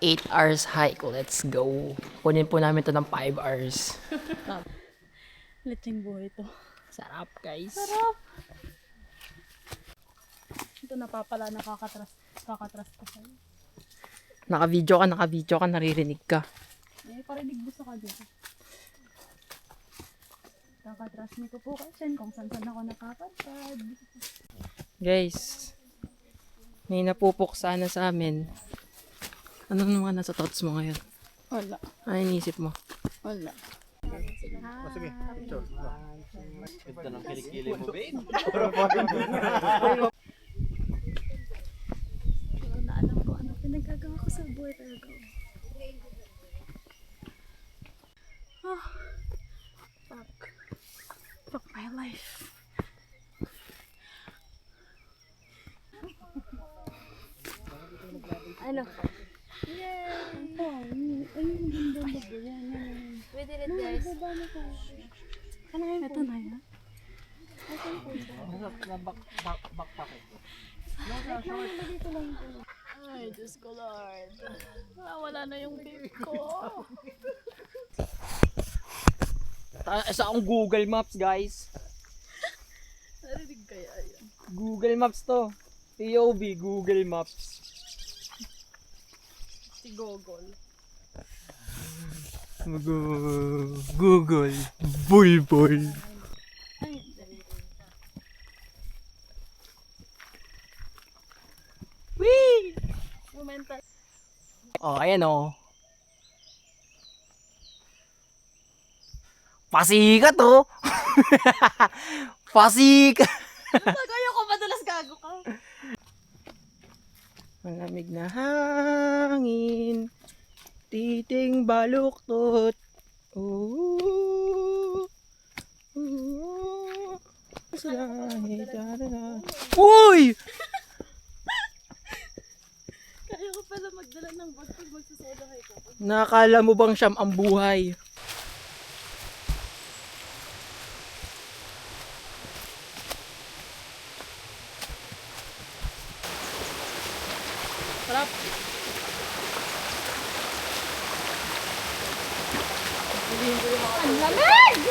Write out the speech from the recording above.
8 hours hike. Let's go. Kunin po namin to ng 5 hours. Ito yung buhay to. Sarap, guys. Sarap! Ito napapala, kakatras ko sa'yo. Naka-video ka, naririnig ka. Parinig gusto ka dito. Kakatransmit ko po kasi kung saan ako nakakatad. Guys, may napupuksa na sa amin. Ano naman nasa thoughts mo ngayon? Wala. Ano inisip mo? Wala. Sige, picture. Ganda ng kilikili mo, babe. Hindi ko na alam ko ano pinagagawa ko sa buhay talaga. Oh, fuck my life. Ano? Yay! Ayun, ganda na ba yan? We did it, guys. Ito na yan. Ay, Diyos ko, Lord. Wala na yung babe ko. Sa akong Google Maps, guys. Narinig kaya yan? Google Maps to. POV, Google Maps. Si Gogol. Google. Bulbul. Ay, Wee! momental. Oh, ayan oh. Pasikat oh. Pasikat. Kaya ko madalas gago ka. Malamig na hangin, titing baluktot. Ooh, ooh, uy! Kaya ko pala magdala ng bag pag magsasoda kayo ko. Nakala mo bang siyam ang buhay? Sarap. Ang lamig!